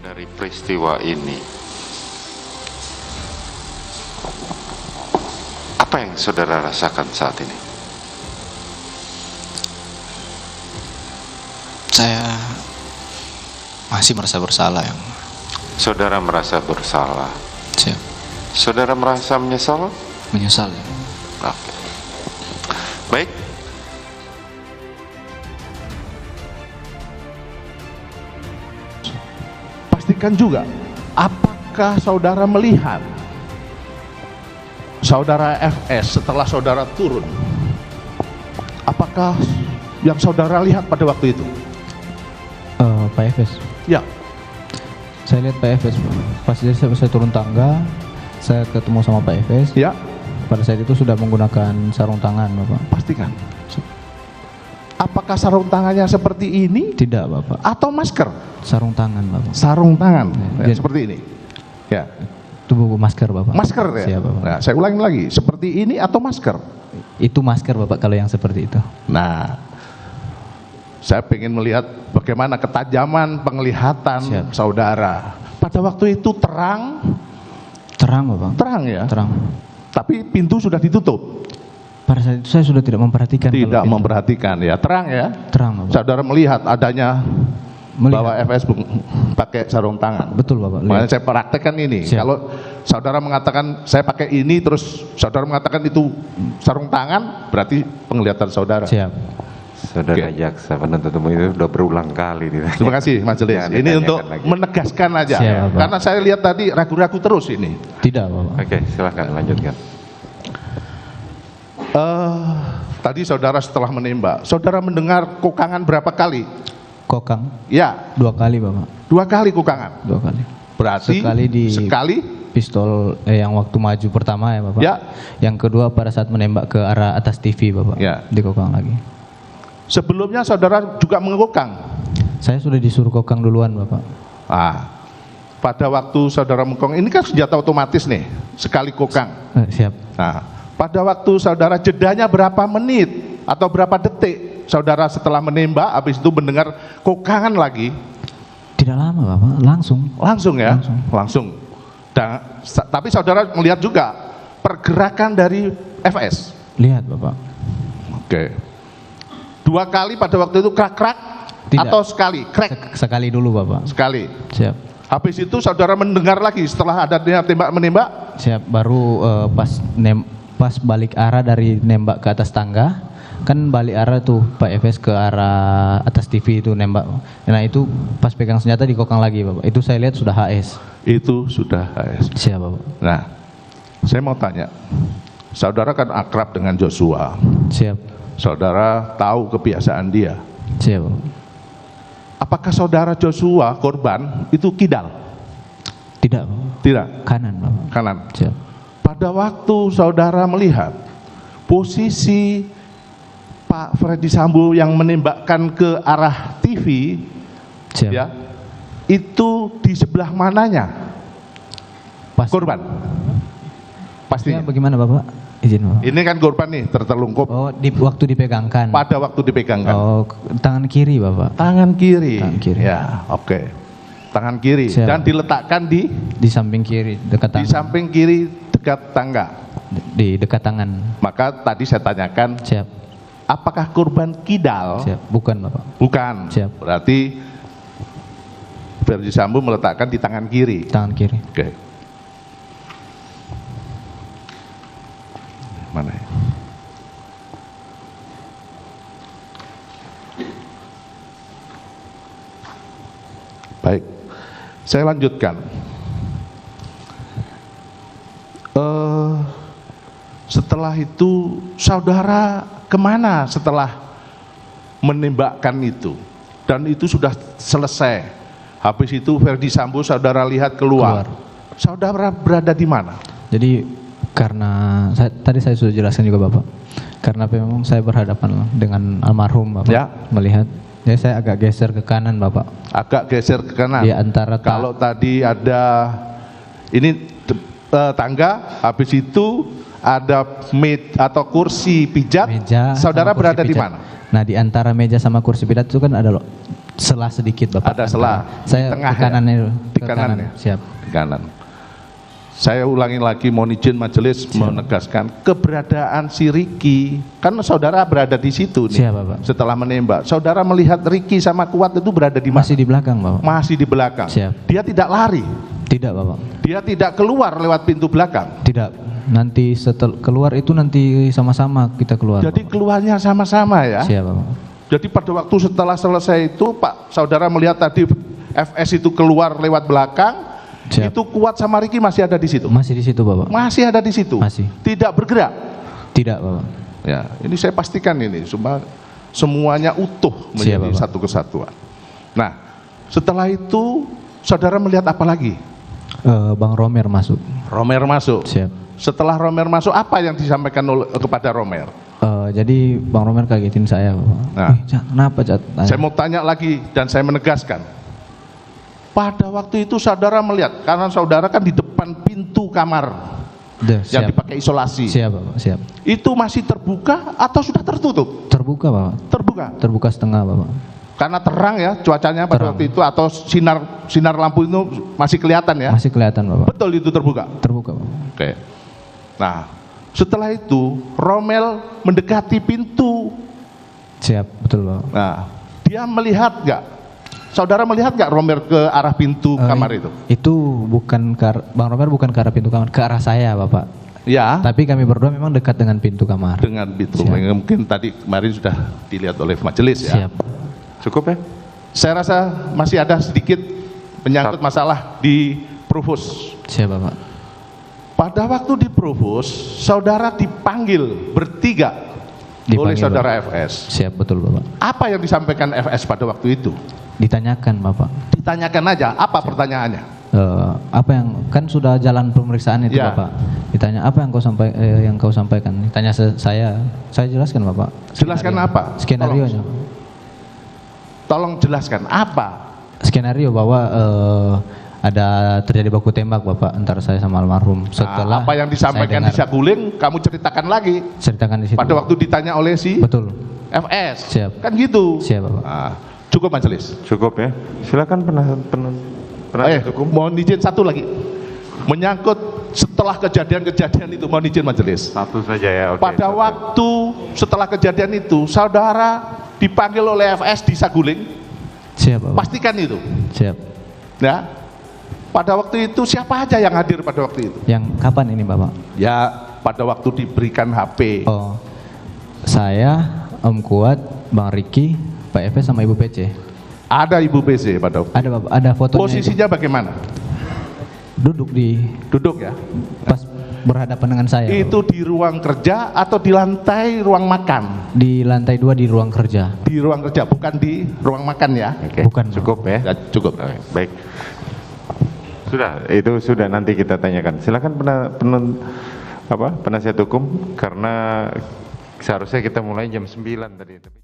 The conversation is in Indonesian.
Dari peristiwa ini, apa yang saudara rasakan saat ini? Saya masih merasa bersalah, yang Saudara merasa bersalah. Siap. Saudara merasa menyesal? Menyesal. Oke. Baik. Pastikan juga, apakah saudara melihat saudara FS setelah saudara turun? Apakah yang saudara lihat pada waktu itu? Pak Efes, Ya, saya lihat Pak Efes, pas saya turun tangga, saya ketemu sama Pak Efes. ya, Pada saat itu sudah menggunakan sarung tangan, Bapak. pastikan. Apakah sarung tangannya seperti ini Tidak, Bapak. atau masker? Sarung tangan, Bapak. Sarung tangan, Ya. seperti ini. Ya, Itu masker, Bapak. masker ya. Siap, Bapak. Nah, saya ulangi lagi, seperti ini atau masker? Itu masker, Bapak, kalau yang seperti itu. Nah, saya ingin melihat bagaimana ketajaman penglihatan Siap. saudara. Pada waktu itu terang Terang, Bapak. ya, Terang. tapi pintu sudah ditutup. Pada saat itu saya sudah tidak memperhatikan. Tidak kalau itu. memperhatikan ya, terang ya. Terang, Bapak. Saudara melihat adanya Melihat. bahwa FS pakai sarung tangan. Betul, Bapak. Makanya Lihat. saya praktekkan ini. Siap. Kalau saudara mengatakan saya pakai ini, terus saudara mengatakan itu sarung tangan, berarti penglihatan saudara. Siap. Saudara Oke. jaksa penuntut umum itu sudah berulang kali ditanya. Terima kasih majelis. Jangan Ini ditanyakan untuk lagi. menegaskan aja. Siap, Pak. Karena saya lihat tadi ragu-ragu terus ini. Tidak, Bapak. Oke, silahkan lanjutkan. Tadi saudara setelah menembak, saudara mendengar kokangan berapa kali? Kokang. Ya, 2 kali, Bapak. 2 kali kokangan. 2 kali. Berarti sekali Pistol yang waktu maju pertama ya, Bapak. Ya. Yang kedua pada saat menembak ke arah atas TV, Bapak. Ya. Dikokang lagi. sebelumnya saudara juga mengkokang. Saya sudah disuruh kokang duluan, Bapak. Pada waktu saudara mengkokang, ini kan senjata otomatis nih, sekali kokang. Siap. Nah, pada waktu saudara jedanya berapa menit atau berapa detik saudara setelah menembak, habis itu mendengar kokangan lagi, Tidak lama, Bapak. langsung ya, Langsung. langsung. Tapi saudara melihat juga pergerakan dari FS. Lihat, Bapak. Oke. 2 kali pada waktu itu krak-krak Tidak. atau sekali crack Sekali dulu, Bapak. sekali. Siap. Habis itu saudara mendengar lagi setelah ada tembak menembak. Siap. Baru pas balik arah dari nembak ke atas tangga, kan balik arah tuh Pak Efes ke arah atas TV itu nembak. Nah itu pas pegang senjata dikokang lagi, Bapak. Itu saya lihat sudah HS. Itu sudah HS. Siap, Bapak. Nah, saya mau tanya, saudara kan akrab dengan Joshua, Siap. saudara tahu kebiasaan dia. Siap, Bapak. Apakah saudara Joshua korban itu kidal? Tidak, Bapak. Tidak, Kanan, Bapak. kanan. Siap. Pada waktu saudara melihat posisi Pak Freddy Sambo yang menembakkan ke arah TV, Siap. ya, itu di sebelah mananya Pas. korban? Ya, Pastinya. bagaimana, Bapak? Izin, Bapak. Ini kan korban nih tertelungkup Oh, waktu dipegangkan. pada waktu dipegangkan. Oh, tangan kiri, Bapak. Tangan kiri. Tangan kiri. Ya, oke. Tangan kiri Siap. dan diletakkan di Di samping kiri, dekat tangan. samping kiri dekat tangga. Di dekat tangan. Maka tadi saya tanyakan, Siap. apakah korban kidal? Siap. Bukan, Bapak. Bukan. Siap. Berarti Ferdi Sambo meletakkan di tangan kiri. Tangan kiri. Oke. Mana ya? Baik, saya lanjutkan. Setelah itu saudara kemana setelah menembakkan itu? Dan itu sudah selesai. Habis itu Ferdi Sambo saudara lihat keluar. Saudara berada di mana? Jadi karena tadi saya sudah jelaskan juga, Bapak. Karena memang saya berhadapan dengan almarhum, Bapak. Ya. Melihat, ya saya agak geser ke kanan, Bapak. Agak geser ke kanan. Di antara Kalau tadi ada ini tangga, habis itu ada atau kursi pijat. meja, Saudara sama kursi berada di pijat. mana? Nah, di antara meja sama kursi pijat itu kan ada Selah sedikit Bapak. Ada selah. Saya Tengah ke kanan ya? itu. Di kanan ya? Siap. Di kanan. Saya ulangi lagi, mohon izin majelis menegaskan keberadaan si Ricky, kan saudara berada di situ nih. Siap, Bapak. Setelah menembak, saudara melihat Ricky sama Kuat itu berada di mana? Masih di belakang Bapak. Masih di belakang. Siap. Dia tidak lari, Tidak Bapak. dia tidak keluar lewat pintu belakang. Tidak. Nanti setelah keluar itu nanti sama-sama kita keluar. Jadi Bapak. keluarnya sama-sama ya. Siap Bapak. Jadi pada waktu setelah selesai itu, Pak, saudara melihat tadi FS itu keluar lewat belakang. Siap. Itu Kuat sama Ricky masih ada di situ. Masih di situ Bapak. Masih ada di situ. Masih. Tidak bergerak. Tidak Bapak. Ya, ini saya pastikan ini semuanya utuh menjadi Siap, Bapak. satu kesatuan. Nah, setelah itu saudara melihat apa lagi? Bang Romer masuk. Romer masuk. Siap. Setelah Romer masuk, apa yang disampaikan kepada Romer? Jadi Bang Romer kagetin saya Bapak. Nah. Cat, kenapa Cat? Saya mau tanya lagi dan saya menegaskan. Pada waktu itu saudara melihat, karena saudara kan di depan pintu kamar yang Siap. dipakai isolasi. Siap Bapak. Siap. Itu masih terbuka atau sudah tertutup? Terbuka Bapak. Terbuka. Terbuka setengah Bapak. Karena terang ya cuacanya pada Terang. waktu itu, atau sinar lampu itu masih kelihatan ya? Masih kelihatan Bapak. Betul itu terbuka. Terbuka Bapak. Oke. Nah, setelah itu Romel mendekati pintu. Siap, betul Bapak. Nah, dia melihat nggak? Saudara melihat nggak Romel ke arah pintu kamar itu? Itu bukan Bang Romer bukan ke arah pintu kamar, ke arah saya Bapak. Ya. Tapi kami berdua memang dekat dengan pintu kamar. Dengan pintu. Siap. Mungkin tadi kemarin sudah dilihat oleh majelis ya. Siap. Cukup ya? Saya rasa masih ada sedikit menyangkut masalah di Provos. Siap Bapak. Pada waktu di Provos, saudara dipanggil bertiga oleh Dipanggil, saudara Bapak. FS. Siap, betul Bapak. Apa yang disampaikan FS pada waktu itu? Ditanyakan Bapak. Ditanyakan aja, apa pertanyaannya? Apa yang kan sudah jalan pemeriksaan itu Ya. Bapak. Ditanya apa yang kau sampaikan? Ditanya saya jelaskan Bapak. Jelaskan apa? Skenario-nya. Tolong jelaskan apa? Skenario bahwa ada terjadi baku tembak Bapak antara saya sama almarhum. Setelah Apa yang disampaikan di saya dengar, Saguling, kamu ceritakan lagi ceritakan di situ. pada waktu ditanya oleh si Betul. FS. Siap. Kan gitu. Siap Bapak. Nah, cukup majelis. Cukup ya? Silakan penasihat hukum. Mohon izin satu lagi. Menyangkut setelah kejadian-kejadian itu, mohon izin majelis. Satu saja ya. Oke. Pada satu. waktu setelah kejadian itu, saudara dipanggil oleh FS di Saguling, Siap Bapak. pastikan itu. Siap. Ya. Pada waktu itu siapa aja yang hadir pada waktu itu? Yang kapan ini Bapak? Ya, pada waktu diberikan HP. Oh, saya, Om Kuat, Bang Riki, Pak Efes sama Ibu PC. Ada Ibu PC pada waktu. Ada Bapak, ada fotonya. Posisinya bagaimana? Duduk di Duduk ya. pas berhadapan dengan saya. Itu di ruang kerja atau di lantai ruang makan? Di lantai 2 di ruang kerja. Di ruang kerja, bukan di ruang makan ya. Oke. Bukan. Cukup ya? Ya, cukup. Oke, baik. Sudah, itu sudah nanti kita tanyakan. Silakan penasihat hukum, karena seharusnya kita mulai jam 9 tadi.